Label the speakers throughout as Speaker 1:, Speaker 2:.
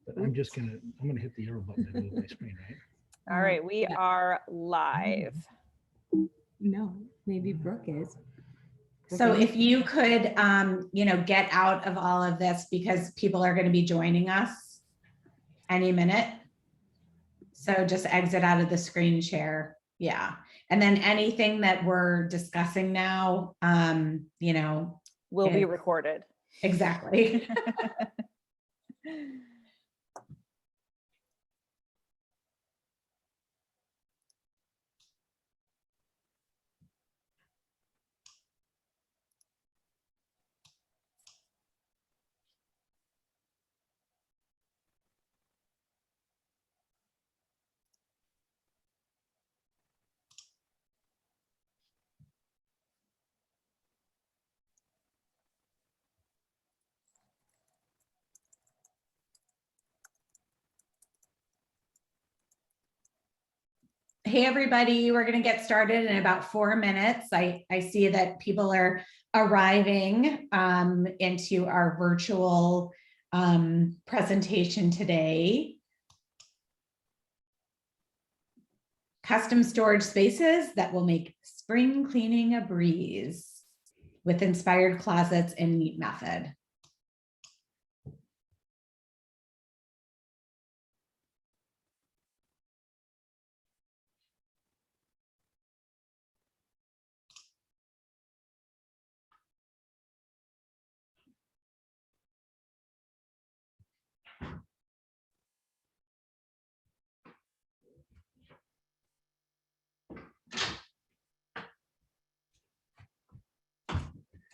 Speaker 1: But I'm gonna hit the arrow button to move my screen, right?
Speaker 2: All right, we are live.
Speaker 3: No, maybe Brooke is.
Speaker 4: So if you could, get out of all of this because people are going to be joining us any minute. So just exit out of the screen share. Yeah. And then anything that we're discussing now,
Speaker 2: Will be recorded.
Speaker 4: Exactly. Hey, everybody, we're going to get started in about 4 minutes. I see that people are arriving into our virtual presentation today. Custom storage spaces that will make spring cleaning a breeze with inspired closets and neat method.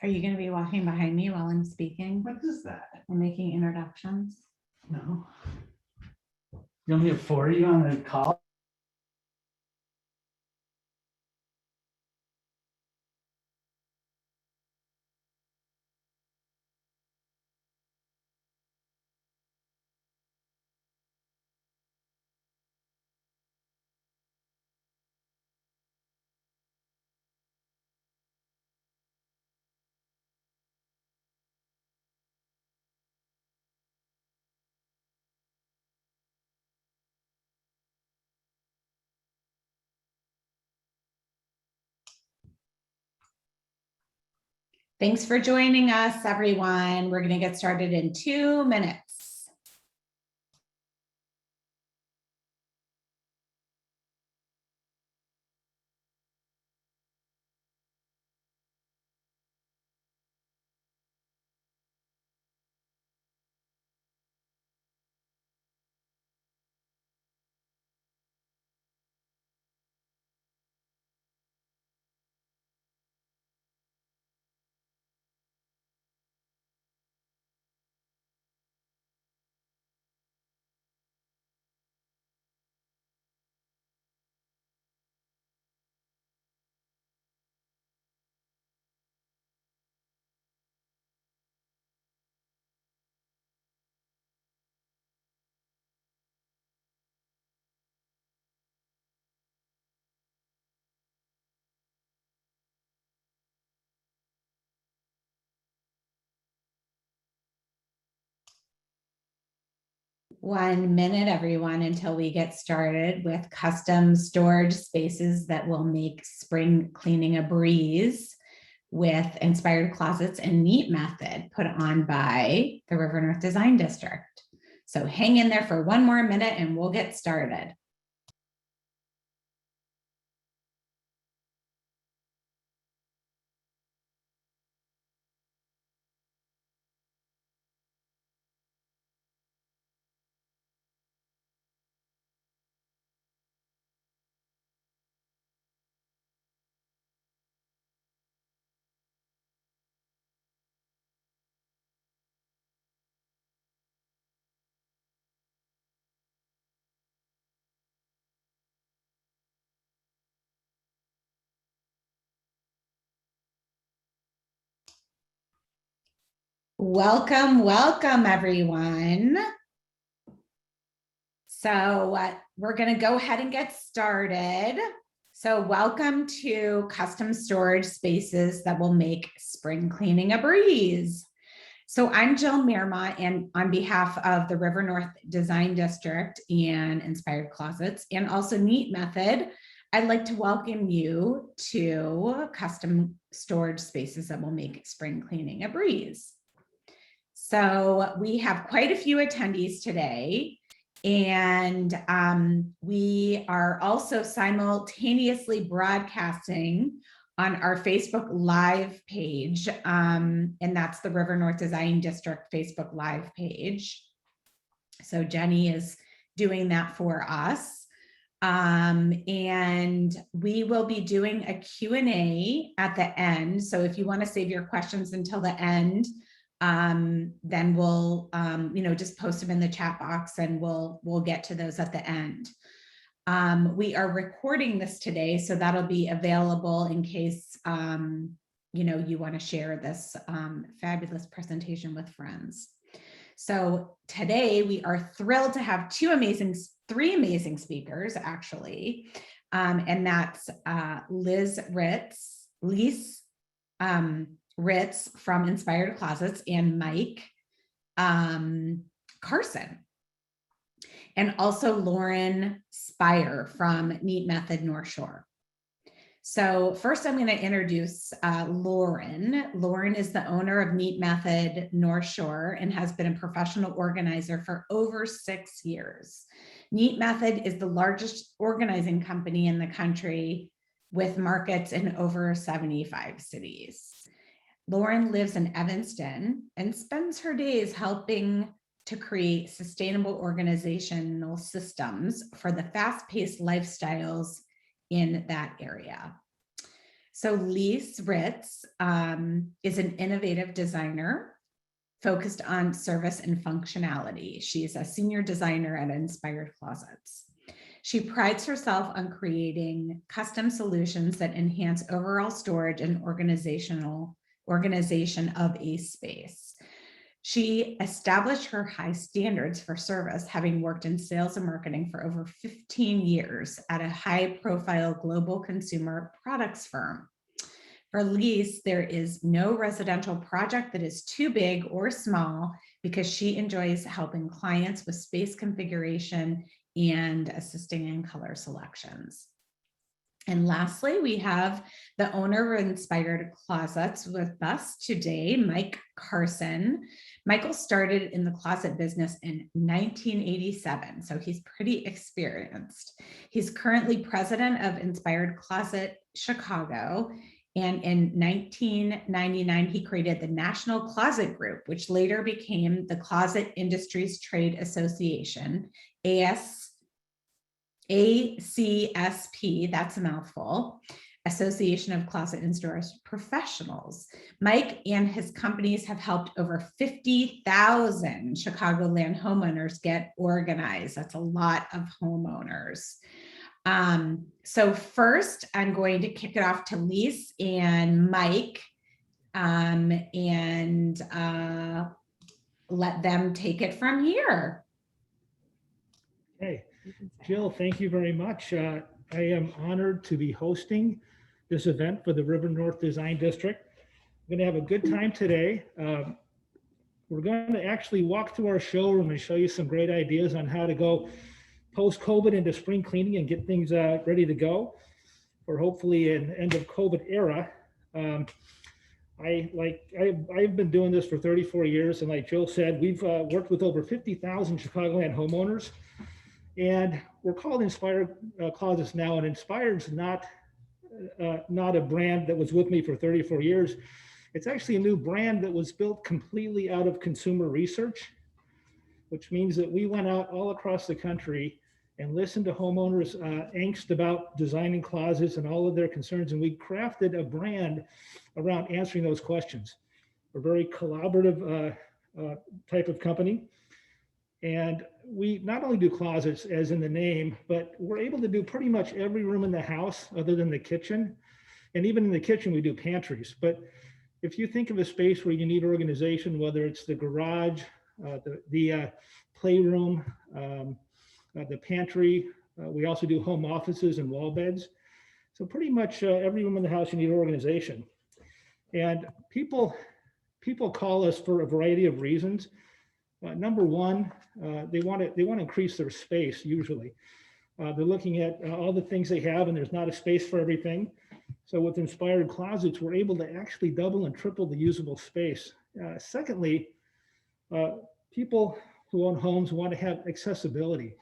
Speaker 4: Are you going to be walking behind me while I'm speaking?
Speaker 1: What is that?
Speaker 4: I'm making introductions.
Speaker 1: No. You only have 4 of you on the call?
Speaker 4: Thanks for joining us, everyone. We're going to get started in 2 minutes. One minute, everyone, until we get started with custom storage spaces that will make spring cleaning a breeze with inspired closets and neat method put on by the River North Design District. So hang in there for 1 more minute and we'll get started. Welcome, welcome, everyone. So we're going to go ahead and get started. So welcome to custom storage spaces that will make spring cleaning a breeze. So I'm Jill Meerma, and on behalf of the River North Design District and Inspired Closets, and also Neat Method, I'd like to welcome you to custom storage spaces that will make spring cleaning a breeze. So we have quite a few attendees today, and we are also simultaneously broadcasting on our Facebook Live page, and that's the River North Design District Facebook Live page. So Jenny is doing that for us. And we will be doing a Q&A at the end. So if you want to save your questions until the end, then we'll just post them in the chat box, and we'll get to those at the end. We are recording this today, so that'll be available in case you want to share this fabulous presentation with friends. So today we are thrilled to have three amazing speakers, actually, and that's Lise Ritz from Inspired Closets, and Mike Carson, and also Lauren Spehr from Neat Method North Shore. So first I'm going to introduce Lauren. Lauren is the owner of Neat Method North Shore and has been a professional organizer for over 6 years. Neat Method is the largest organizing company in the country with markets in over 75 cities. Lauren lives in Evanston and spends her days helping to create sustainable organizational systems for the fast-paced lifestyles in that area. So Lise Ritz is an innovative designer focused on service and functionality. She's a senior designer at Inspired Closets. She prides herself on creating custom solutions that enhance overall storage and organization of a space. She established her high standards for service, having worked in sales and marketing for over 15 years at a high-profile global consumer products firm. For Lise, there is no residential project that is too big or small because she enjoys helping clients with space configuration and assisting in color selections. And lastly, we have the owner of Inspired Closets with us today, Mike Carson. Michael started in the closet business in 1987, so he's pretty experienced. He's currently president of Inspired Closet Chicago, and in 1999, he created the National Closet Group, which later became the Closet Industries Trade Association, ACSP, that's a mouthful, Association of Closet and Storage Professionals. Mike and his companies have helped over 50,000 Chicagoland homeowners get organized. That's a lot of homeowners. So first, I'm going to kick it off to Lise and Mike, and let them take it from here.
Speaker 5: Hey, Jill, thank you very much. I am honored to be hosting this event for the River North Design District. We're going to have a good time today. We're going to actually walk through our showroom and show you some great ideas on how to go post-COVID into spring cleaning and get things ready to go for hopefully an end of COVID era. I've been doing this for 34 years, and like Jill said, we've worked with over 50,000 Chicagoland homeowners. And we're called Inspired Closets now, and Inspired's not a brand that was with me for 34 years. It's actually a new brand that was built completely out of consumer research, which means that we went out all across the country and listened to homeowners' angst about designing closets and all of their concerns, and we crafted a brand around answering those questions. We're a very collaborative type of company. And we not only do closets as in the name, but we're able to do pretty much every room in the house other than the kitchen. And even in the kitchen, we do pantries. But if you think of a space where you need organization, whether it's the garage, the playroom, the pantry, we also do home offices and wall beds. So pretty much every room in the house, you need organization. And people people call us for a variety of reasons. Number one, they want to increase their space usually. They're looking at all the things they have and there's not a space for everything. So with inspired closets, we're able to actually double and triple the usable space. Secondly, people who own homes want to have accessibility.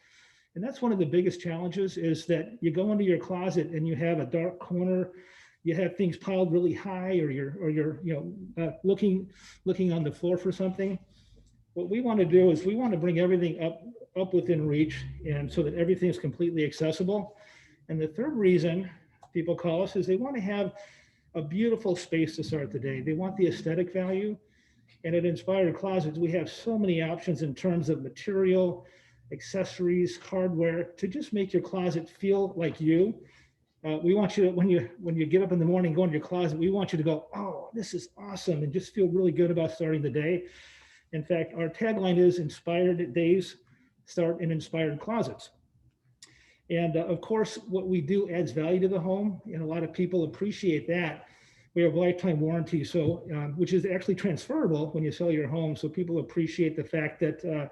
Speaker 5: And that's one of the biggest challenges is that you go into your closet and you have a dark corner, you have things piled really high, or you're looking on the floor for something. What we want to do is we want to bring everything up within reach, and so that everything is completely accessible. And the third reason people call us is they want to have a beautiful space to start the day. They want the aesthetic value. And at Inspired Closets, we have so many options in terms of material, accessories, hardware, to just make your closet feel like you. We want you to, when you get up in the morning, go into your closet, we want you to go, oh, this is awesome, and just feel really good about starting the day. In fact, our tagline is Inspired Days Start in Inspired Closets. And of course, what we do adds value to the home, and a lot of people appreciate that. We have lifetime warranty, so which is actually transferable when you sell your home. So people appreciate the fact that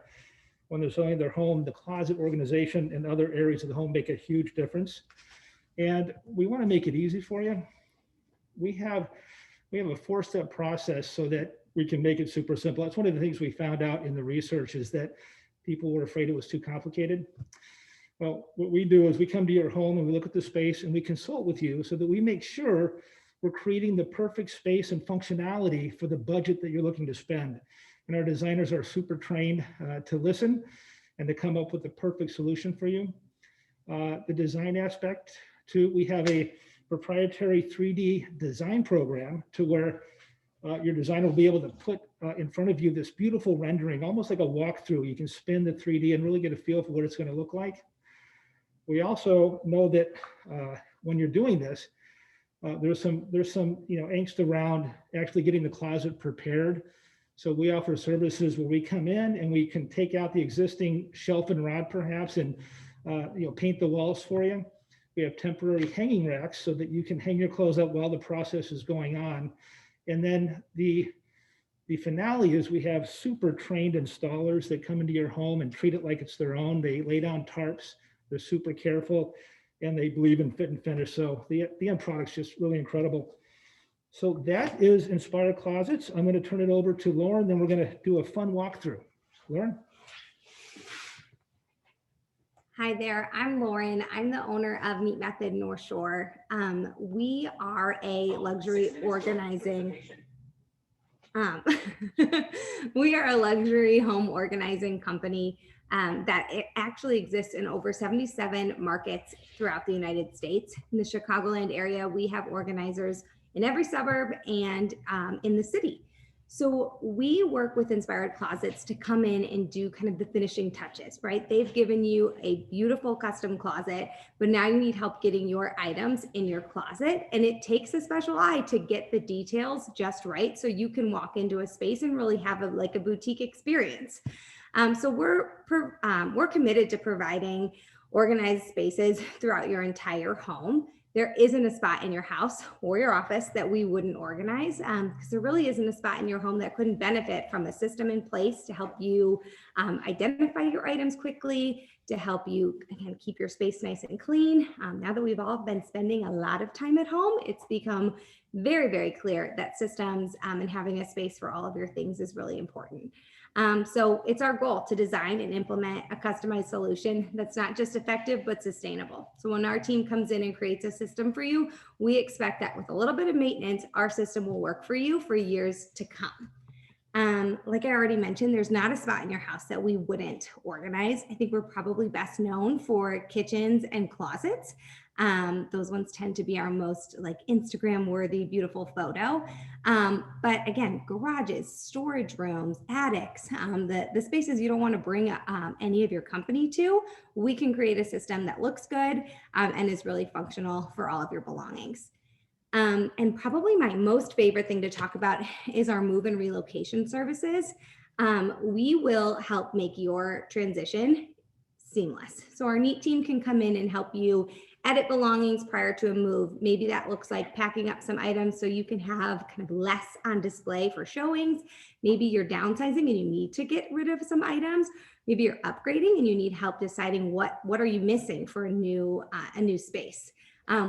Speaker 5: when they're selling their home, the closet organization and other areas of the home make a huge difference. And we want to make it easy for you. We have a 4-step process so that we can make it super simple. That's one of the things we found out in the research, is that people were afraid it was too complicated. Well, what we do is we come to your home and we look at the space and we consult with you so that we make sure we're creating the perfect space and functionality for the budget that you're looking to spend. And our designers are super trained to listen and to come up with the perfect solution for you. The design aspect too, we have a proprietary 3D design program to where your designer will be able to put in front of you this beautiful rendering, almost like a walkthrough. You can spin the 3D and really get a feel for what it's going to look like. We also know that when you're doing this, there's some angst around actually getting the closet prepared. So we offer services where we come in and we can take out the existing shelf and rod perhaps and paint the walls for you. We have temporary hanging racks so that you can hang your clothes up while the process is going on. And then the finale is we have super trained installers that come into your home and treat it like it's their own. They lay down tarps, they're super careful, and they believe in fit and finish. So the end product's just really incredible. So that is Inspired Closets. I'm going to turn it over to Lauren, then we're going to do a fun walkthrough. Lauren?
Speaker 3: Hi there, I'm Lauren. I'm the owner of Meat Method North Shore. We are a luxury organizing, we are a luxury home organizing company that it actually exists in over 77 markets throughout the United States. In the Chicagoland area, we have organizers in every suburb and in the city. So we work with Inspired Closets to come in and do kind of the finishing touches, right? They've given you a beautiful custom closet, but now you need help getting your items in your closet. And it takes a special eye to get the details just right, so you can walk into a space and really have like a boutique experience. So we're committed to providing organized spaces throughout your entire home. There isn't a spot in your house or your office that we wouldn't organize, because there really isn't a spot in your home that couldn't benefit from a system in place to help you identify your items quickly, to help you, again, keep your space nice and clean. Now that we've all been spending a lot of time at home, it's become very, very clear that systems and having a space for all of your things is really important. So it's our goal to design and implement a customized solution that's not just effective, but sustainable. So when our team comes in and creates a system for you, we expect that with a little bit of maintenance, our system will work for you for years to come. Like I already mentioned, there's not a spot in your house that we wouldn't organize. I think we're probably best known for kitchens and closets. Those ones tend to be our most like Instagram worthy, beautiful photo. But again, garages, storage rooms, attics, the spaces you don't want to bring any of your company to, we can create a system that looks good and is really functional for all of your belongings. And probably my most favorite thing to talk about is our move and relocation services. We will help make your transition seamless. So our neat team can come in and help you edit belongings prior to a move. Maybe that looks like packing up some items so you can have kind of less on display for showings. Maybe you're downsizing and you need to get rid of some items. Maybe you're upgrading and you need help deciding what are you missing for a new space.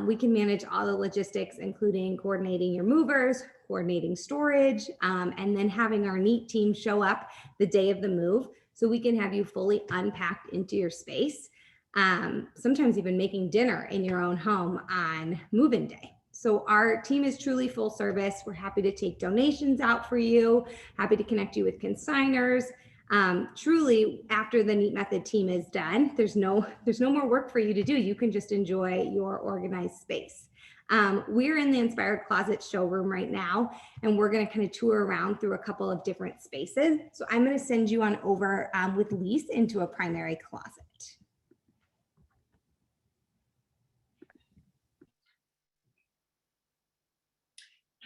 Speaker 3: We can manage all the logistics, including coordinating your movers, coordinating storage, and then having our neat team show up the day of the move so we can have you fully unpacked into your space. Sometimes even making dinner in your own home on move-in day. So our team is truly full service. We're happy to take donations out for you, happy to connect you with consigners. Truly, after the Neat Method team is done, there's no more work for you to do. You can just enjoy your organized space. We're in the Inspired Closet showroom right now, and we're going to kind of tour around through a couple of different spaces. So I'm going to send you on over with Lise into a primary closet.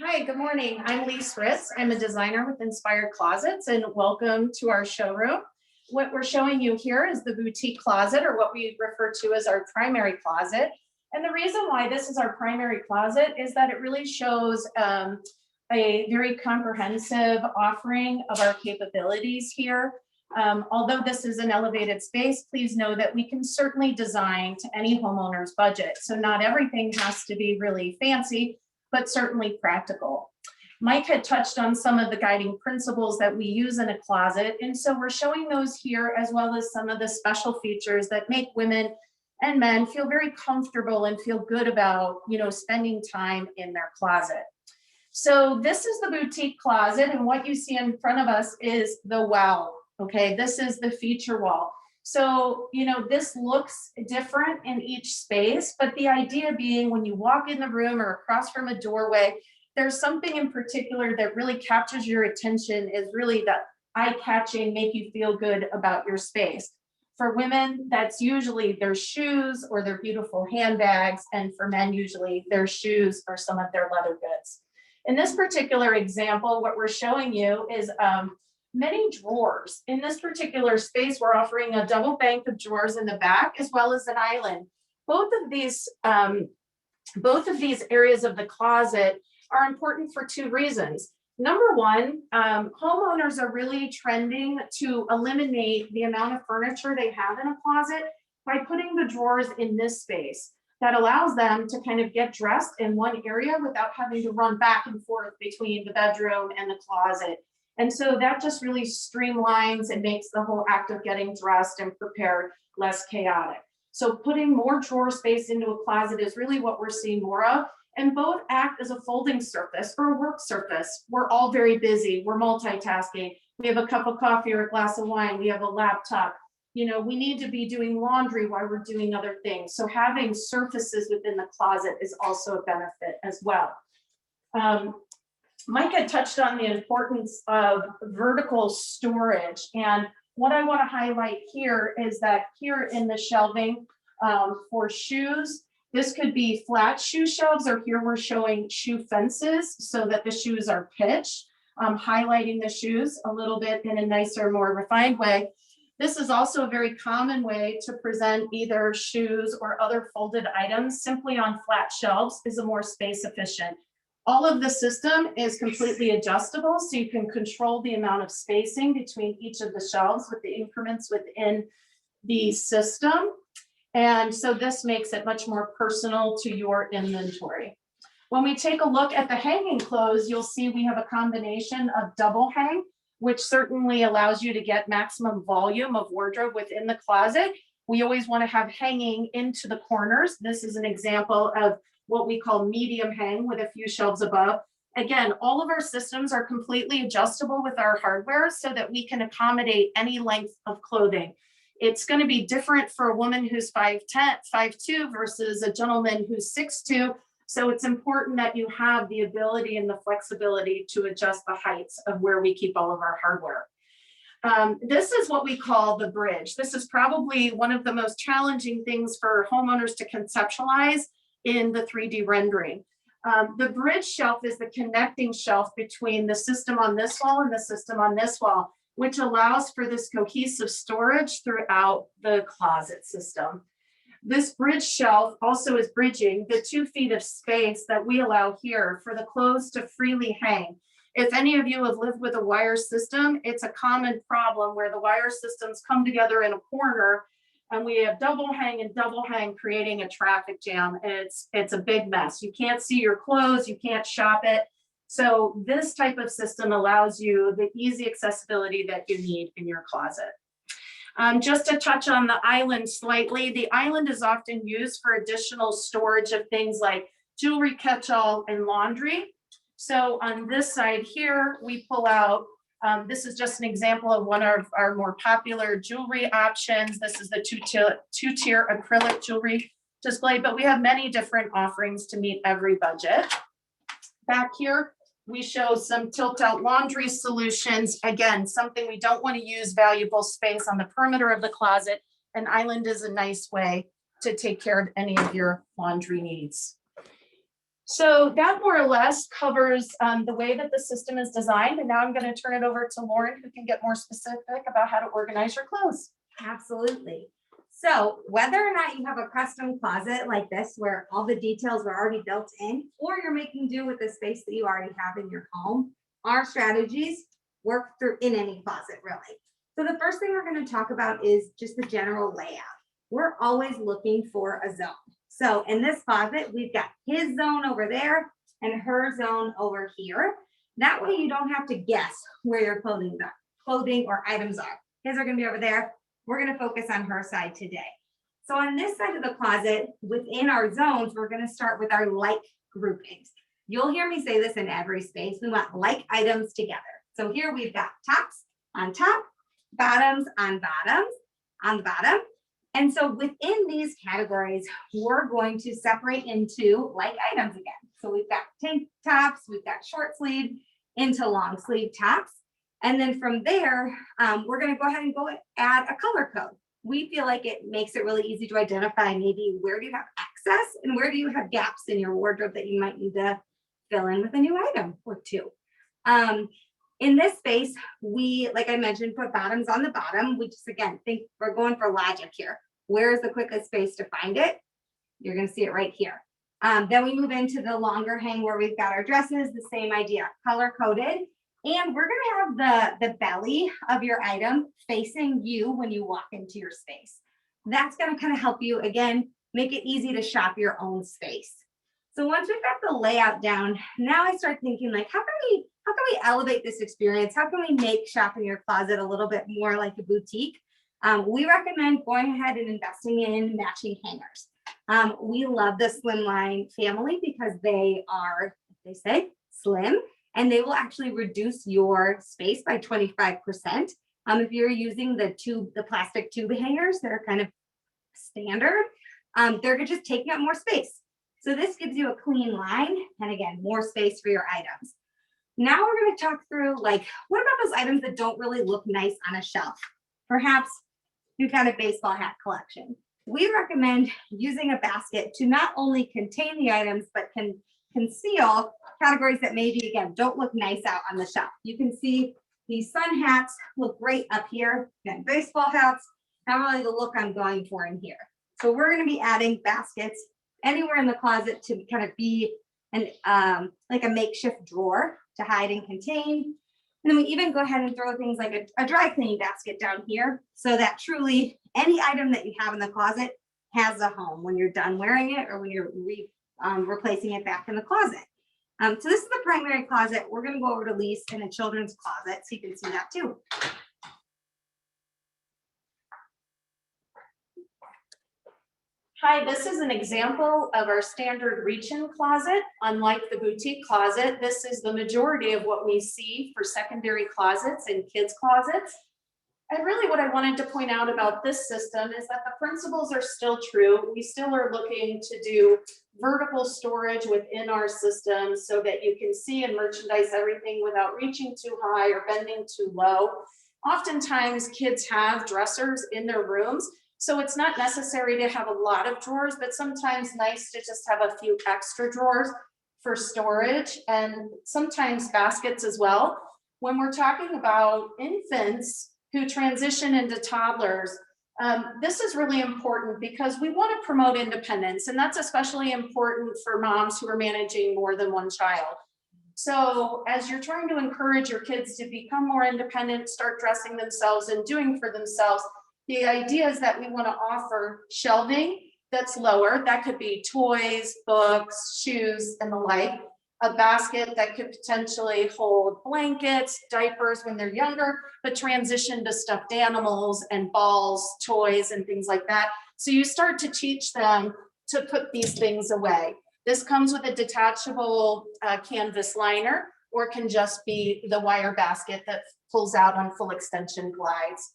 Speaker 6: Hi, good morning. I'm Lise Fritz. I'm a designer with Inspired Closets, and welcome to our showroom. What we're showing you here is the boutique closet, or what we refer to as our primary closet. And the reason why this is our primary closet is that it really shows a very comprehensive offering of our capabilities here. Although this is an elevated space, please know that we can certainly design to any homeowner's budget. So not everything has to be really fancy, but certainly practical. Mike had touched on some of the guiding principles that we use in a closet. And so we're showing those here, as well as some of the special features that make women and men feel very comfortable and feel good about, spending time in their closet. So this is the boutique closet, and what you see in front of us is the wall. Okay, this is the feature wall. So, this looks different in each space, but the idea being when you walk in the room or across from a doorway, there's something in particular that really captures your attention, is really the eye-catching, make you feel good about your space. For women, that's usually their shoes or their beautiful handbags, and for men, usually their shoes or some of their leather goods. In this particular example, what we're showing you is many drawers. In this particular space, we're offering a double bank of drawers in the back, as well as an island. Both of these areas of the closet are important for two reasons. Number one, homeowners are really trending to eliminate the amount of furniture they have in a closet by putting the drawers in this space. That allows them to kind of get dressed in one area without having to run back and forth between the bedroom and the closet. And so that just really streamlines and makes the whole act of getting dressed and prepared less chaotic. So putting more drawer space into a closet is really what we're seeing more of. And both act as a folding surface or a work surface. We're all very busy. We're multitasking. We have a cup of coffee or a glass of wine. We have a laptop. We need to be doing laundry while we're doing other things. So having surfaces within the closet is also a benefit as well. Mike had touched on the importance of vertical storage. And what I want to highlight here is that here in the shelving for shoes, this could be flat shoe shelves, or here we're showing shoe fences so that the shoes are pitched, highlighting the shoes a little bit in a nicer, more refined way. This is also a very common way to present either shoes or other folded items simply on flat shelves, is a more space efficient. All of the system is completely adjustable, so you can control the amount of spacing between each of the shelves with the increments within the system. And so this makes it much more personal to your inventory. When we take a look at the hanging clothes, you'll see we have a combination of double hang, which certainly allows you to get maximum volume of wardrobe within the closet. We always want to have hanging into the corners. This is an example of what we call medium hang with a few shelves above. Again, all of our systems are completely adjustable with our hardware so that we can accommodate any length of clothing. It's going to be different for a woman who's 5'10", 5'2", versus a gentleman who's 6'2". So it's important that you have the ability and the flexibility to adjust the heights of where we keep all of our hardware. This is what we call the bridge. This is probably one of the most challenging things for homeowners to conceptualize in the 3D rendering. The bridge shelf is the connecting shelf between the system on this wall and the system on this wall. which allows for this cohesive storage throughout the closet system. This bridge shelf also is bridging the 2 feet of space that we allow here for the clothes to freely hang. If any of you have lived with a wire system, it's a common problem where the wire systems come together in a corner and we have double hang and double hang, creating a traffic jam. And it's a big mess. You can't see your clothes, you can't shop it. So this type of system allows you the easy accessibility that you need in your closet. Just to touch on the island slightly, the island is often used for additional storage of things like jewelry, catch-all, and laundry. So on this side here, we pull out, this is just an example of one of our more popular jewelry options. This is the two-tier acrylic jewelry display, but we have many different offerings to meet every budget. Back here, we show some tilt-out laundry solutions. Again, something we don't want to use valuable space on the perimeter of the closet. An island is a nice way to take care of any of your laundry needs. So that more or less covers the way that the system is designed. And now I'm going to turn it over to Lauren, who can get more specific about how to organize your clothes.
Speaker 3: Absolutely. So whether or not you have a custom closet like this, where all the details are already built in, or you're making do with the space that you already have in your home, our strategies work through in any closet, really. So the first thing we're going to talk about is just the general layout. We're always looking for a zone. So in this closet, we've got his zone over there and her zone over here. That way you don't have to guess where your clothing or items are. His are going to be over there. We're going to focus on her side today. So on this side of the closet, within our zones, we're going to start with our like groupings. You'll hear me say this in every space. We want like items together. So here we've got tops on top, bottoms on the bottom. And so within these categories, we're going to separate into like items again. So we've got tank tops, we've got short sleeve into long sleeve tops. And then from there, we're going to go ahead and add a color code. We feel like it makes it really easy to identify maybe where do you have excess and where do you have gaps in your wardrobe that you might need to fill in with a new item or two. In this space, we, like I mentioned, put bottoms on the bottom. We just, again, think we're going for logic here. Where is the quickest space to find it? You're going to see it right here. Then we move into the longer hang where we've got our dresses, the same idea, color coded. And we're going to have the belly of your item facing you when you walk into your space. That's going to kind of help you, again, make it easy to shop your own space. So once we've got the layout down, now I start thinking like, how can we elevate this experience? How can we make shopping your closet a little bit more like a boutique? We recommend going ahead and investing in matching hangers. We love the Slimline family because they are, they say, slim, and they will actually reduce your space by 25%. If you're using the plastic tube hangers that are kind of standard, they're just taking up more space. So this gives you a clean line and again, more space for your items. Now we're going to talk through like, what about those items that don't really look nice on a shelf? Perhaps you've got a baseball hat collection. We recommend using a basket to not only contain the items, but can conceal categories that maybe, again, don't look nice out on the shelf. You can see these sun hats look great up here. Again, baseball hats, not really the look I'm going for in here. So we're going to be adding baskets anywhere in the closet to kind of be an like a makeshift drawer to hide and contain. And then we even go ahead and throw things like a dry cleaning basket down here so that truly any item that you have in the closet has a home when you're done wearing it or when you're replacing it back in the closet. So this is the primary closet. We're going to go over to Lise in a children's closet so you can see that too.
Speaker 6: Hi, this is an example of our standard reach-in closet. Unlike the boutique closet, this is the majority of what we see for secondary closets and kids' closets. And really what I wanted to point out about this system is that the principles are still true. We still are looking to do vertical storage within our system so that you can see and merchandise everything without reaching too high or bending too low. Oftentimes kids have dressers in their rooms, so it's not necessary to have a lot of drawers, but sometimes nice to just have a few extra drawers for storage and sometimes baskets as well. when we're talking about infants who transition into toddlers, this is really important because we want to promote independence, and that's especially important for moms who are managing more than one child. So as you're trying to encourage your kids to become more independent, start dressing themselves and doing for themselves, the idea is that we want to offer shelving that's lower. That could be toys, books, shoes, and the like. A basket that could potentially hold blankets, diapers when they're younger, but transition to stuffed animals and balls, toys, and things like that. So you start to teach them to put these things away. This comes with a detachable canvas liner, or can just be the wire basket that pulls out on full extension glides.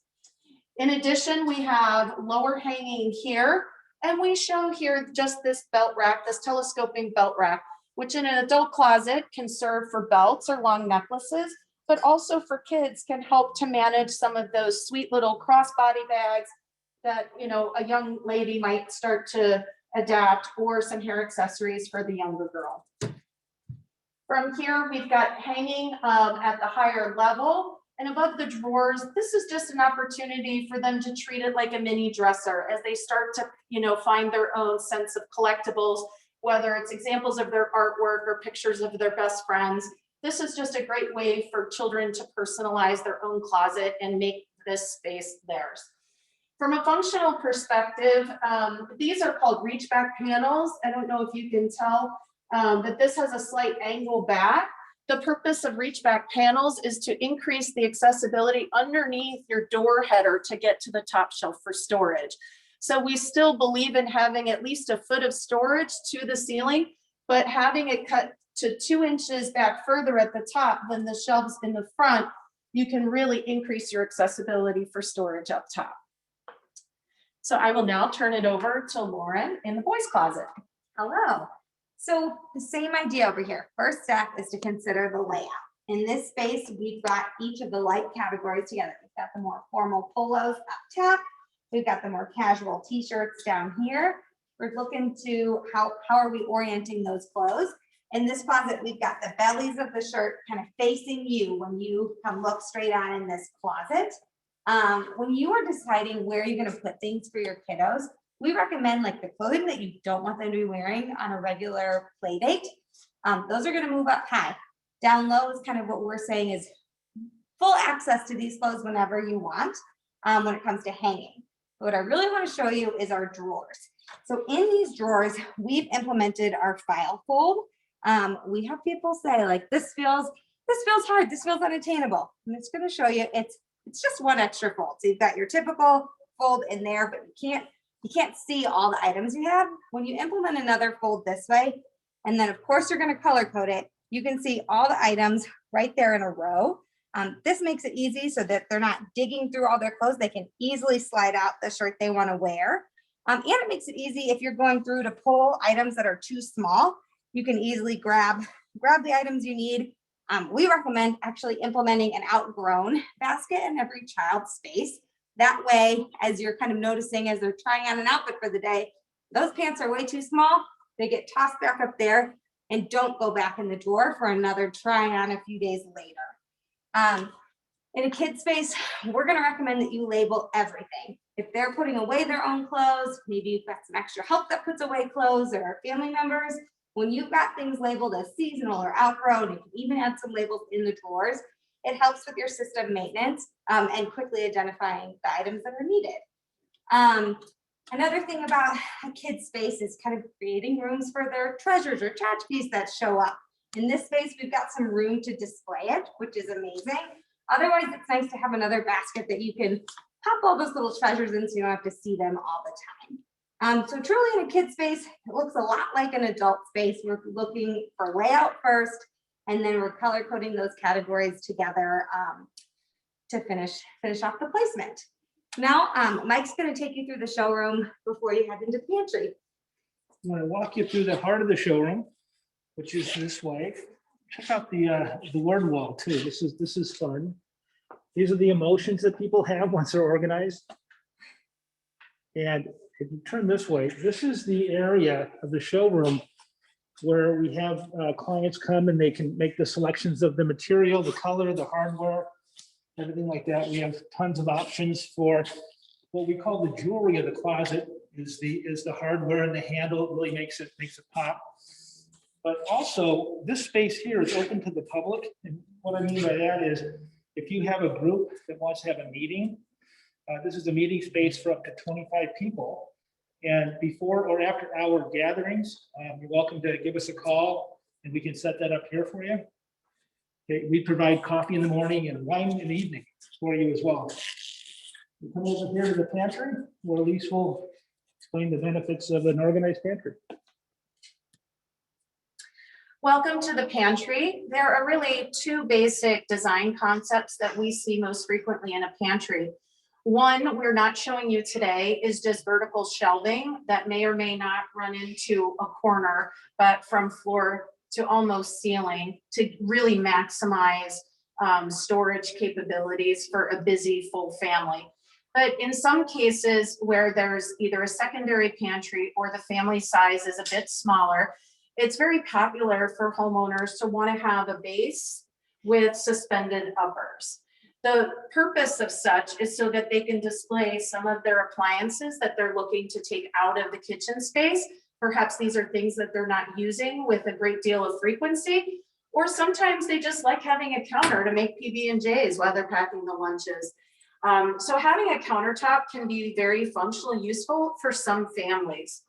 Speaker 6: In addition, we have lower hanging here, and we show here just this belt rack, this telescoping belt rack, which in an adult closet can serve for belts or long necklaces, but also for kids can help to manage some of those sweet little crossbody bags that, you know, a young lady might start to adapt, or some hair accessories for the younger girl. From here, we've got hanging at the higher level, and above the drawers, this is just an opportunity for them to treat it like a mini dresser as they start to, you know, find their own sense of collectibles, whether it's examples of their artwork or pictures of their best friends. This is just a great way for children to personalize their own closet and make this space theirs. From a functional perspective, these are called reach back panels. I don't know if you can tell, but this has a slight angle back. The purpose of reach back panels is to increase the accessibility underneath your door header to get to the top shelf for storage. So we still believe in having at least a foot of storage to the ceiling, but having it cut to 2 inches back further at the top than the shelves in the front, you can really increase your accessibility for storage up top. So I will now turn it over to Lauren in the boys' closet.
Speaker 3: Hello. So the same idea over here. First step is to consider the layout. In this space, we've got each of the light categories together. We've got the more formal polos up top. We've got the more casual t-shirts down here. We're looking to how are we orienting those clothes. In this closet, we've got the bellies of the shirt kind of facing you when you come look straight on in this closet. When you are deciding where you're going to put things for your kiddos, we recommend like the clothing that you don't want them to be wearing on a regular play date. Those are going to move up high. Down low is kind of what we're saying is full access to these clothes whenever you want when it comes to hanging. What I really want to show you is our drawers. So in these drawers, we've implemented our file fold. We have people say like, this feels hard, this feels unattainable. And it's going to show you it's just one extra fold. So you've got your typical fold in there, but you can't see all the items you have. When you implement another fold this way, and then of course you're going to color code it, you can see all the items right there in a row. This makes it easy so that they're not digging through all their clothes. They can easily slide out the shirt they want to wear. And it makes it easy if you're going through to pull items that are too small. You can easily grab the items you need. We recommend actually implementing an outgrown basket in every child's space. That way, as you're kind of noticing as they're trying on an outfit for the day, those pants are way too small. They get tossed back up there and don't go back in the drawer for another try on a few days later. In a kid space, we're going to recommend that you label everything. If they're putting away their own clothes, maybe you've got some extra help that puts away clothes or family members. When you've got things labeled as seasonal or outgrown, you can even add some labels in the drawers. It helps with your system maintenance and quickly identifying the items that are needed. Another thing about a kid's space is kind of creating rooms for their treasures or tchotchkes that show up. In this space, we've got some room to display it, which is amazing. Otherwise, it's nice to have another basket that you can pop all those little treasures in so you don't have to see them all the time. So truly in a kid space, it looks a lot like an adult space. We're looking for layout first, and then we're color coding those categories together to finish off the placement. Now, Mike's going to take you through the showroom before you head into pantry.
Speaker 5: I'm going to walk you through the heart of the showroom, which is this way. Check out the word wall too. This is fun. These are the emotions that people have once they're organized. And if you turn this way, this is the area of the showroom where we have clients come and they can make the selections of the material, the color, the hardware, everything like that. We have tons of options for what we call the jewelry of the closet is the hardware and the handle. It really makes it pop. But also this space here is open to the public. And what I mean by that is if you have a group that wants to have a meeting, this is a meeting space for up to 25 people. And before or after hour gatherings, you're welcome to give us a call and we can set that up here for you. Okay, we provide coffee in the morning and wine in the evening for you as well. You come over here to the pantry where Elise will explain the benefits of an organized pantry.
Speaker 6: Welcome to the pantry. There are really two basic design concepts that we see most frequently in a pantry. One we're not showing you today is just vertical shelving that may or may not run into a corner, but from floor to almost ceiling to really maximize storage capabilities for a busy full family. But in some cases where there's either a secondary pantry or the family size is a bit smaller, it's very popular for homeowners to want to have a base with suspended uppers. The purpose of such is so that they can display some of their appliances that they're looking to take out of the kitchen space. Perhaps these are things that they're not using with a great deal of frequency, or sometimes they just like having a counter to make PB&Js while they're packing the lunches. So having a countertop can be very functionally useful for some families.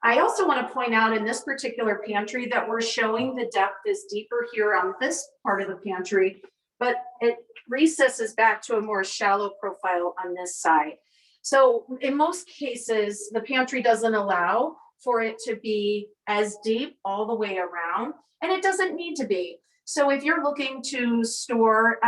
Speaker 6: I also want to point out in this particular pantry that we're showing the depth is deeper here on this part of the pantry, but it recesses back to a more shallow profile on this side. So in most cases, the pantry doesn't allow for it to be as deep all the way around, and it doesn't need to be. So if you're looking to store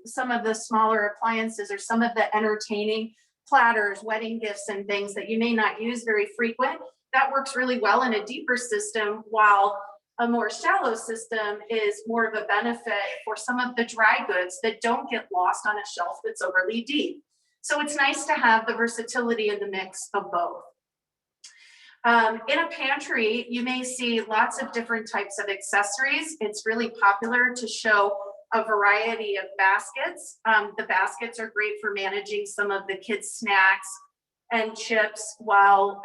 Speaker 6: some of the smaller appliances or some of the entertaining platters, wedding gifts, and things that you may not use very frequent, that works really well in a deeper system, while a more shallow system is more of a benefit for some of the dry goods that don't get lost on a shelf that's overly deep. So it's nice to have the versatility in the mix of both. In a pantry, you may see lots of different types of accessories. It's really popular to show a variety of baskets. The baskets are great for managing some of the kids' snacks and chips, while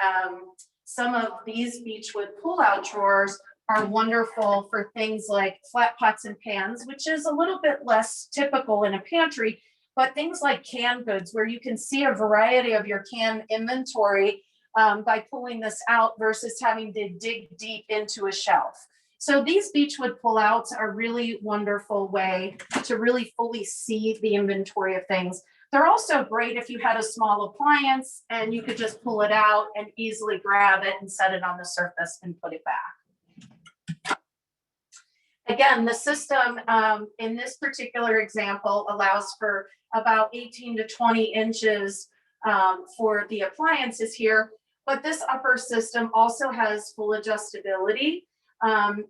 Speaker 6: some of these Beechwood pull-out drawers are wonderful for things like flat pots and pans, which is a little bit less typical in a pantry, but things like canned goods where you can see a variety of your can inventory by pulling this out versus having to dig deep into a shelf. So these Beechwood pullouts are really wonderful way to really fully see the inventory of things. They're also great if you had a small appliance and you could just pull it out and easily grab it and set it on the surface and put it back. Again, the system in this particular example allows for about 18 to 20 inches for the appliances here, but this upper system also has full adjustability.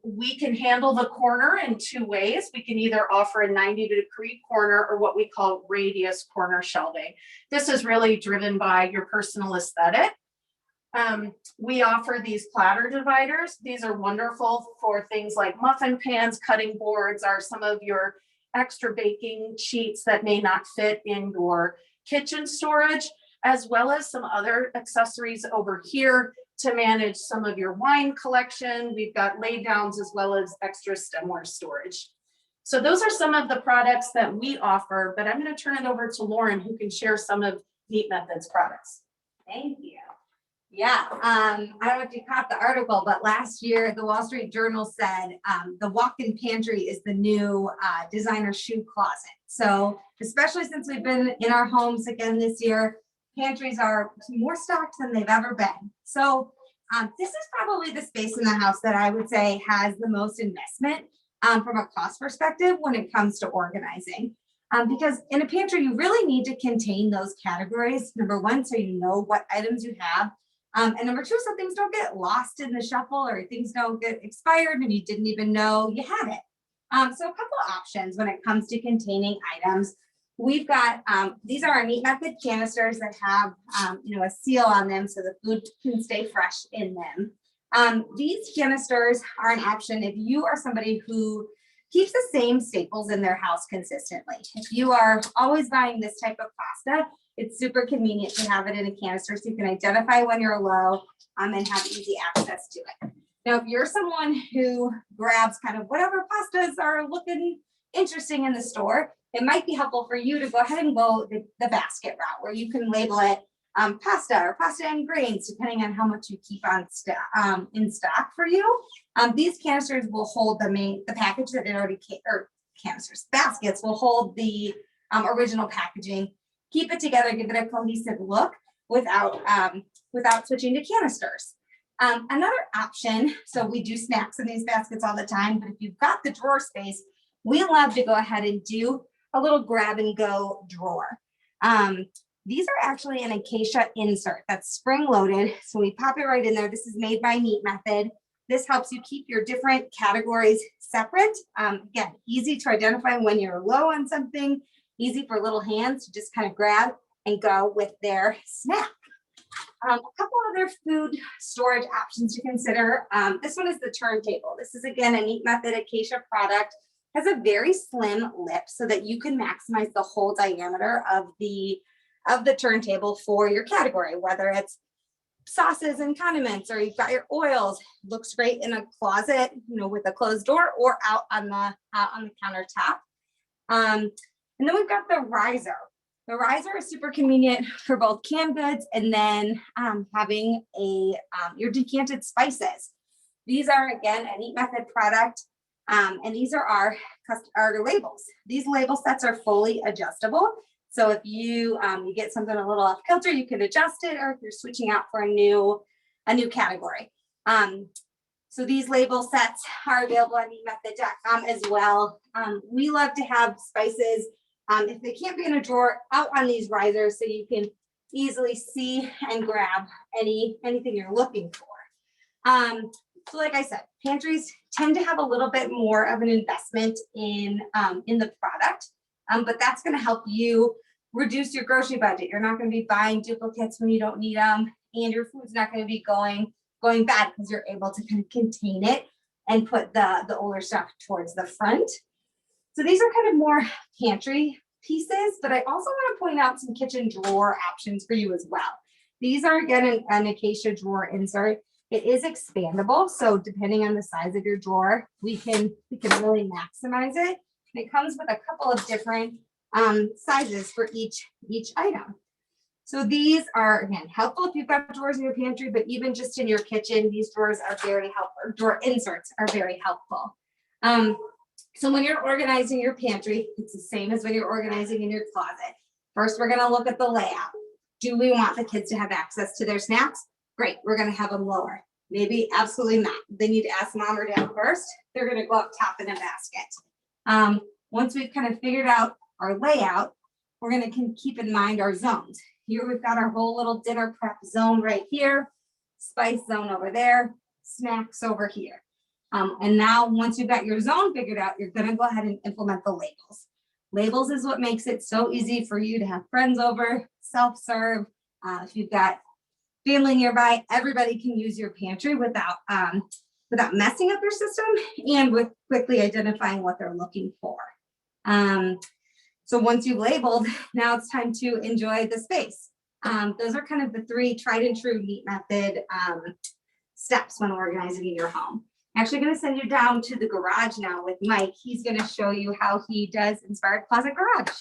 Speaker 6: We can handle the corner in two ways. We can either offer a 90-degree corner or what we call radius corner shelving. This is really driven by your personal aesthetic. We offer these platter dividers. These are wonderful for things like muffin pans, cutting boards, or some of your extra baking sheets that may not fit in your kitchen storage, as well as some other accessories over here to manage some of your wine collection. We've got lay downs as well as extra stemware storage. So those are some of the products that we offer, but I'm going to turn it over to Lauren, who can share some of Neat Methods products.
Speaker 3: Thank you. Yeah, I don't know if you caught the article, but last year the Wall Street Journal said the walk-in pantry is the new designer shoe closet. So especially since we've been in our homes again this year, pantries are more stocked than they've ever been. So this is probably the space in the house that I would say has the most investment from a cost perspective when it comes to organizing. Because in a pantry, you really need to contain those categories. Number one, so you know what items you have. And number two, so things don't get lost in the shuffle or things don't get expired and you didn't even know you had it. So a couple of options when it comes to containing items. We've got, these are our Neat Method canisters that have, a seal on them so the food can stay fresh in them. These canisters are an option if you are somebody who keeps the same staples in their house consistently. If you are always buying this type of pasta, it's super convenient to have it in a canister so you can identify when you're low and have easy access to it. Now, if you're someone who grabs kind of whatever pastas are looking interesting in the store, it might be helpful for you to go ahead and go the basket route where you can label it pasta or pasta and grains, depending on how much you keep on in stock for you. These canisters will hold the package that it already came, or canisters, baskets will hold the original packaging, keep it together, give it a cohesive look without switching to canisters. Another option, so we do snacks in these baskets all the time, but if you've got the drawer space, we love to go ahead and do a little grab and go drawer. These are actually an acacia insert that's spring loaded. So we pop it right in there. This is made by Neat Method. This helps you keep your different categories separate. Again, easy to identify when you're low on something, easy for little hands to just kind of grab and go with their snack. A couple other food storage options to consider. This one is the turntable. This is again a Neat Method acacia product. Has a very slim lip so that you can maximize the whole diameter of the turntable for your category, whether it's sauces and condiments or you've got your oils. Looks great in a closet, with a closed door or out on the countertop. And then we've got the riser. The riser is super convenient for both canned goods and then having your decanted spices. These are again a Neat Method product. And these are our labels. These label sets are fully adjustable. So if you get something a little off kilter, you can adjust it, or if you're switching out for a new category. So these label sets are available on neatmethod.com as well. We love to have spices, if they can't be in a drawer, out on these risers so you can easily see and grab anything you're looking for. So like I said, pantries tend to have a little bit more of an investment in the product, but that's going to help you reduce your grocery budget. You're not going to be buying duplicates when you don't need them, and your food's not going to be going bad because you're able to kind of contain it and put the older stuff towards the front. So these are kind of more pantry pieces, but I also want to point out some kitchen drawer options for you as well. These are again an acacia drawer insert. It is expandable, so depending on the size of your drawer, we can really maximize it. And it comes with a couple of different sizes for each item. So these are again helpful if you've got drawers in your pantry, but even just in your kitchen, these drawers are very helpful. Drawer inserts are very helpful. So when you're organizing your pantry, it's the same as when you're organizing in your closet. First, we're going to look at the layout. Do we want the kids to have access to their snacks? Great, we're going to have them lower. Maybe absolutely not. They need to ask mom or dad first. They're going to go up top in a basket. Once we've kind of figured out our layout, we're going to keep in mind our zones. Here we've got our whole little dinner prep zone right here, spice zone over there, snacks over here. And now once you've got your zone figured out, you're going to go ahead and implement the labels. Labels is what makes it so easy for you to have friends over, self-serve. If you've got family nearby, everybody can use your pantry without messing up your system and with quickly identifying what they're looking for. So once you've labeled, now it's time to enjoy the space. Those are kind of the 3 tried and true Neat Method steps when organizing in your home. I'm actually going to send you down to the garage now with Mike. He's going to show you how he does Inspired Closet Garage.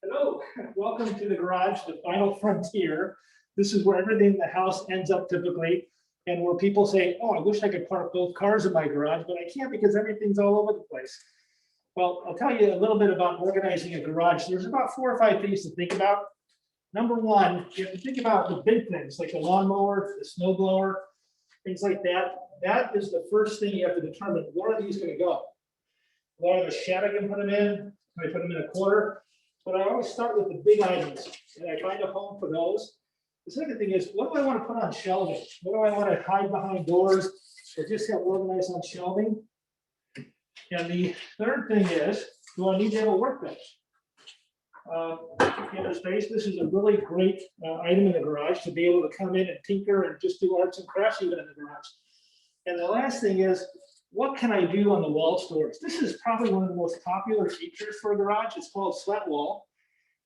Speaker 5: Hello, welcome to the garage, the final frontier. This is where everything in the house ends up typically, and where people say, oh, I wish I could park both cars in my garage, but I can't because everything's all over the place. Well, I'll tell you a little bit about organizing a garage. There's about 4 or 5 things to think about. Number one, you have to think about the big things like the lawnmower, the snow blower, things like that. That is the first thing you have to determine. Where are these going to go? Where are the shed I can put them in? Can I put them in a quarter? But I always start with the big items, and I find a home for those. The second thing is, what do I want to put on shelving? What do I want to hide behind doors or just have organized on shelving? And the third thing is, do I need to have a workbench? in the space. This is a really great item in the garage to be able to come in and tinker and just do arts and crafts even in the garage. And the last thing is, what can I do on the wall storage? This is probably one of the most popular features for a garage. It's called sweat wall.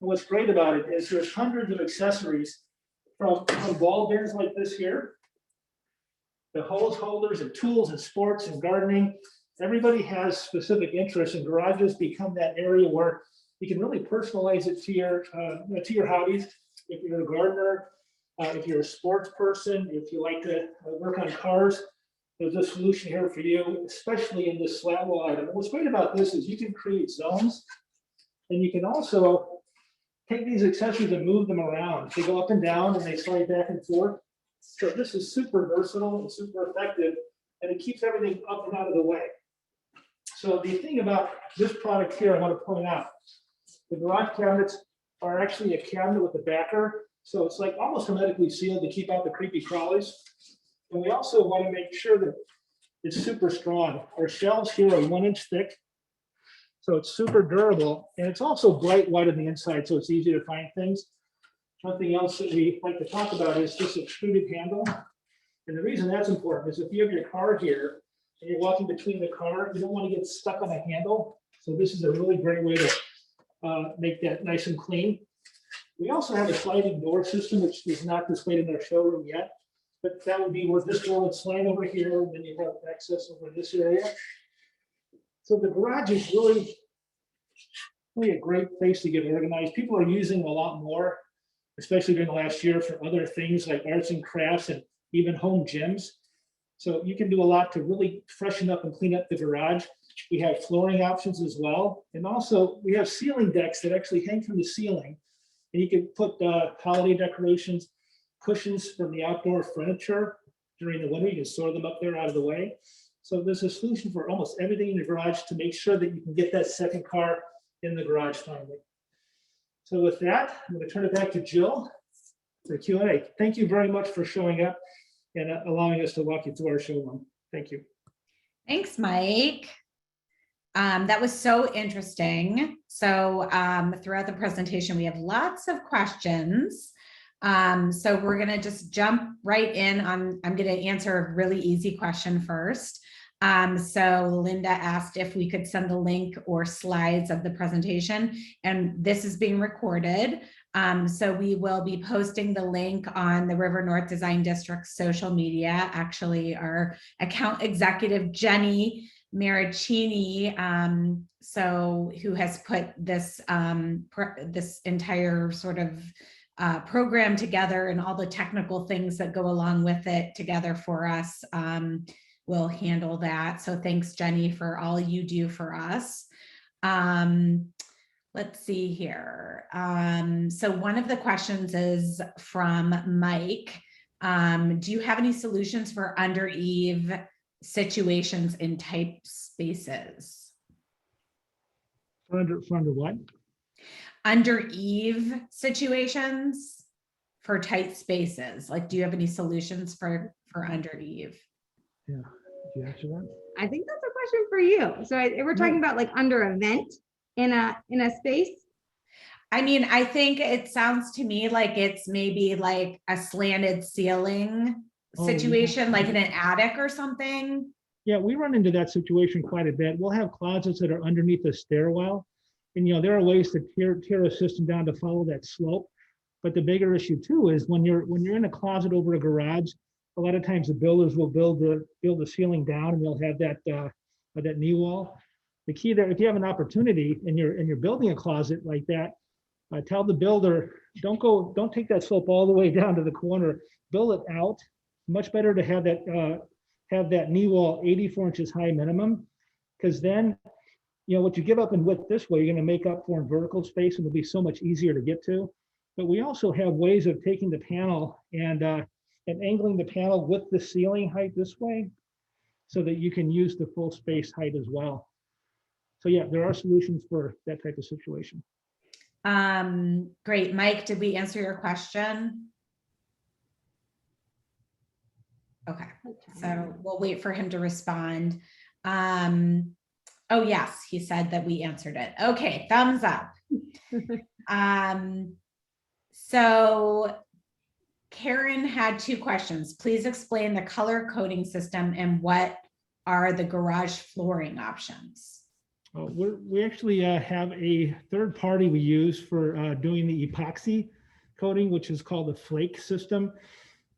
Speaker 5: And what's great about it is there's hundreds of accessories from ball bearings like this here, the hose holders and tools and sports and gardening. Everybody has specific interests, and garages become that area where you can really personalize it to your hobbies. If you're a gardener, if you're a sports person, if you like to work on cars, there's a solution here for you, especially in this slat wall item. And what's great about this is you can create zones, and you can also take these accessories and move them around. They go up and down and they slide back and forth. So this is super versatile and super effective, and it keeps everything up and out of the way. So the thing about this product here, I want to point out, the garage cabinets are actually a cabinet with a backer. So it's like almost hermetically sealed to keep out the creepy crawlies. And we also want to make sure that it's super strong. Our shelves here are 1 inch thick. So it's super durable, and it's also bright white on the inside, so it's easy to find things. Something else that we like to talk about is this extruded handle. And the reason that's important is if you have your car here and you're walking between the car, you don't want to get stuck on a handle. So this is a really great way to make that nice and clean. We also have a sliding door system, which is not displayed in our showroom yet, but that would be where this door would slide over here, and then you have access over this area. So the garage is really a great place to get organized. People are using a lot more, especially during the last year, for other things like arts and crafts and even home gyms. So you can do a lot to really freshen up and clean up the garage. We have flooring options as well. And also we have ceiling decks that actually hang from the ceiling. And you can put holiday decorations, cushions from the outdoor furniture during the winter. You can store them up there out of the way. So there's a solution for almost everything in the garage to make sure that you can get that second car in the garage finally. So with that, I'm going to turn it back to Jill for Q&A. Thank you very much for showing up and allowing us to walk you through our showroom. Thank you.
Speaker 4: Thanks, Mike. That was so interesting. So throughout the presentation, we have lots of questions. So we're going to just jump right in on, I'm going to answer a really easy question first. So Linda asked if we could send the link or slides of the presentation, and this is being recorded. So we will be posting the link on the River North Design District social media. Actually, our account executive, Jenny Maricini, who has put this, this entire sort of program together and all the technical things that go along with it together for us, will handle that. So thanks, Jenny, for all you do for us. Let's see here. So one of the questions is from Mike. Do you have any solutions for under eave situations in type spaces?
Speaker 5: For under what?
Speaker 4: Under eave situations for tight spaces. Like, do you have any solutions for under eave?
Speaker 5: Yeah, did you answer that?
Speaker 3: I think that's a question for you. So we're talking about like under a vent in a space.
Speaker 4: I mean, I think it sounds to me like it's maybe like a slanted ceiling situation, like in an attic or something.
Speaker 5: Yeah, we run into that situation quite a bit. We'll have closets that are underneath the stairwell. And, there are ways to tear a system down to follow that slope. But the bigger issue too is when you're in a closet over a garage, a lot of times the builders will build the ceiling down, and they'll have that knee wall. The key there, if you have an opportunity and you're building a closet like that, tell the builder, don't take that slope all the way down to the corner. Build it out. Much better to have that knee wall 84 inches high minimum, because then what you give up in width this way, you're going to make up for in vertical space, and it'll be so much easier to get to. But we also have ways of taking the panel and angling the panel with the ceiling height this way, so that you can use the full space height as well. So yeah, there are solutions for that type of situation.
Speaker 4: Great. Mike, did we answer your question? Okay, so we'll wait for him to respond. Oh yes, he said that we answered it. Okay, thumbs up. So Karen had two questions. Please explain the color coding system and what are the garage flooring options?
Speaker 5: We actually have a third party we use for doing the epoxy coating, which is called the flake system.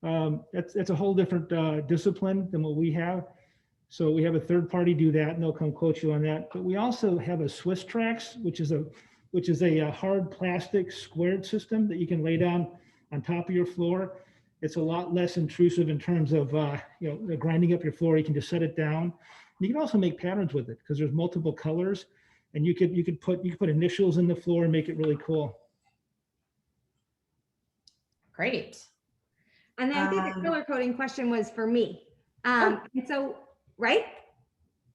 Speaker 5: It's a whole different discipline than what we have. So we have a third party do that, and they'll come quote you on that. But we also have a Swiss Trax, which is a hard plastic squared system that you can lay down on top of your floor. It's a lot less intrusive in terms of grinding up your floor. You can just set it down. You can also make patterns with it because there's multiple colors, and you could put initials in the floor and make it really cool.
Speaker 4: Great.
Speaker 3: And then I think the color coding question was for me. And so, right?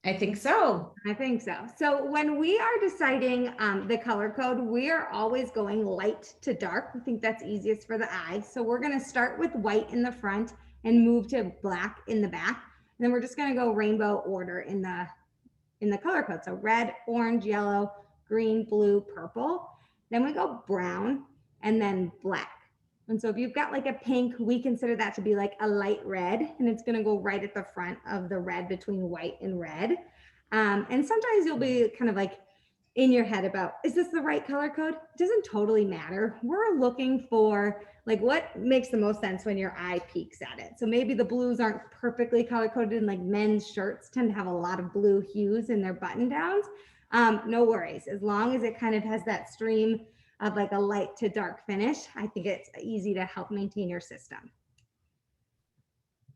Speaker 4: I think so.
Speaker 3: I think so. So when we are deciding the color code, we are always going light to dark. I think that's easiest for the eye. So we're going to start with white in the front and move to black in the back. And then we're just going to go rainbow order in the color code. So red, orange, yellow, green, blue, purple. Then we go brown and then black. And so if you've got like a pink, we consider that to be like a light red, and it's going to go right at the front of the red between white and red. And sometimes you'll be kind of like in your head about, is this the right color code? It doesn't totally matter. We're looking for like what makes the most sense when your eye peeks at it. So maybe the blues aren't perfectly color coded, and like men's shirts tend to have a lot of blue hues in their button downs. No worries, as long as it kind of has that stream of like a light to dark finish, I think it's easy to help maintain your system.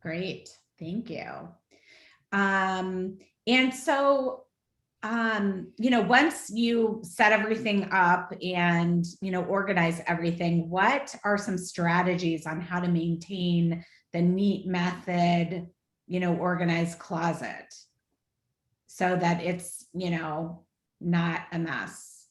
Speaker 4: Great, thank you. And so, once you set everything up and, organize everything, what are some strategies on how to maintain the neat method, organized closet so that it's, not a mess?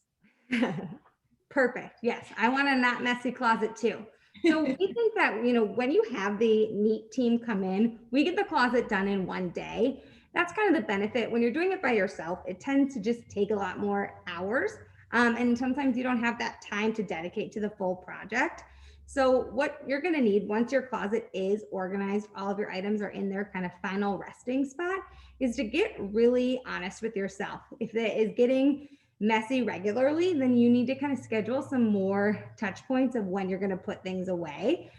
Speaker 3: Perfect. Yes, I want a not messy closet too. So we think that, when you have the neat team come in, we get the closet done in one day. That's kind of the benefit. When you're doing it by yourself, it tends to just take a lot more hours. And sometimes you don't have that time to dedicate to the full project. So what you're going to need once your closet is organized, all of your items are in their kind of final resting spot, is to get really honest with yourself. If it is getting messy regularly, then you need to kind of schedule some more touch points of when you're going to put things away.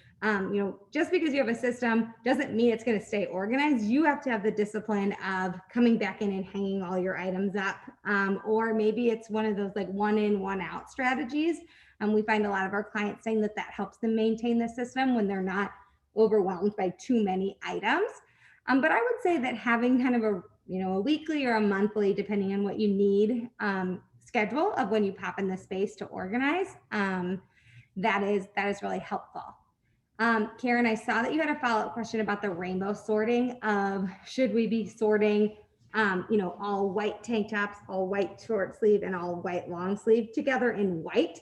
Speaker 3: Just because you have a system doesn't mean it's going to stay organized. You have to have the discipline of coming back in and hanging all your items up. Or maybe it's one of those like one in, one out strategies. We find a lot of our clients saying that helps them maintain the system when they're not overwhelmed by too many items. But I would say that having kind of a weekly or a monthly, depending on what you need, schedule of when you pop in the space to organize, that is really helpful. Karen, I saw that you had a follow-up question about the rainbow sorting of should we be sorting, all white tank tops, all white short sleeve, and all white long sleeve together in white.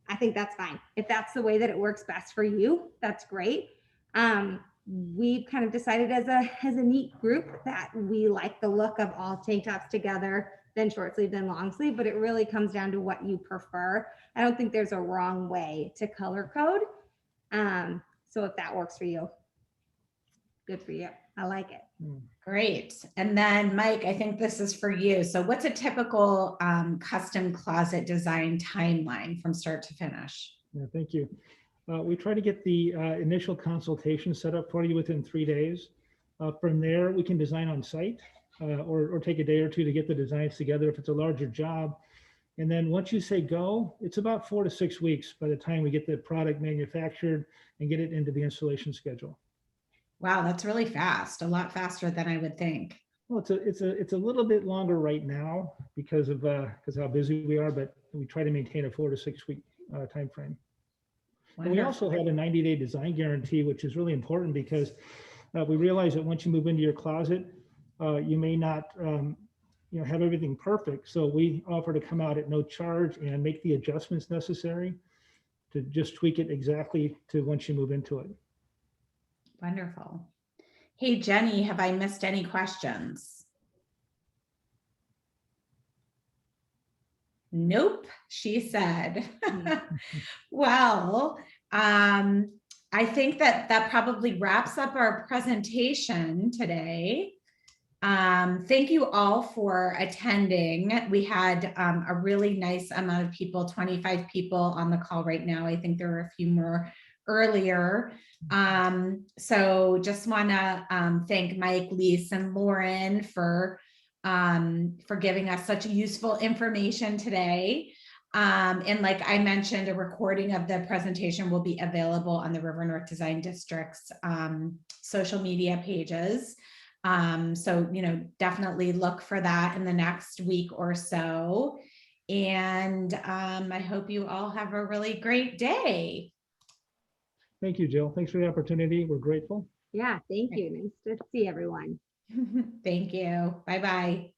Speaker 3: I think that's fine. If that's the way that it works best for you, that's great. We've kind of decided as a neat group that we like the look of all tank tops together, then short sleeve, then long sleeve, but it really comes down to what you prefer. I don't think there's a wrong way to color code. So if that works for you, good for you. I like it.
Speaker 4: Great. And then Mike, I think this is for you. So what's a typical custom closet design timeline from start to finish?
Speaker 5: Yeah, thank you. We try to get the initial consultation set up for you within 3 days. From there, we can design on site or take a day or two to get the designs together if it's a larger job. And then once you say go, it's about 4 to 6 weeks by the time we get the product manufactured and get it into the installation schedule.
Speaker 4: Wow, that's really fast. A lot faster than I would think.
Speaker 5: Well, it's a little bit longer right now because how busy we are, but we try to maintain a 4 to 6 week time frame. And we also have a 90-day design guarantee, which is really important because we realize that once you move into your closet, you may not have everything perfect. So we offer to come out at no charge and make the adjustments necessary to just tweak it exactly to once you move into it.
Speaker 4: Wonderful. Hey, Jenny, have I missed any questions? Nope, she said. Well, I think that probably wraps up our presentation today. Thank you all for attending. We had a really nice amount of people, 25 people on the call right now. I think there were a few more earlier. So just want to thank Mike, Lisa, and Lauren for giving us such useful information today. And like I mentioned, a recording of the presentation will be available on the River North Design District's social media pages. So, definitely look for that in the next week or so. And I hope you all have a really great day.
Speaker 5: Thank you, Jill. Thanks for the opportunity. We're grateful.
Speaker 3: Yeah, thank you. Nice to see everyone.
Speaker 4: Thank you. Bye-bye.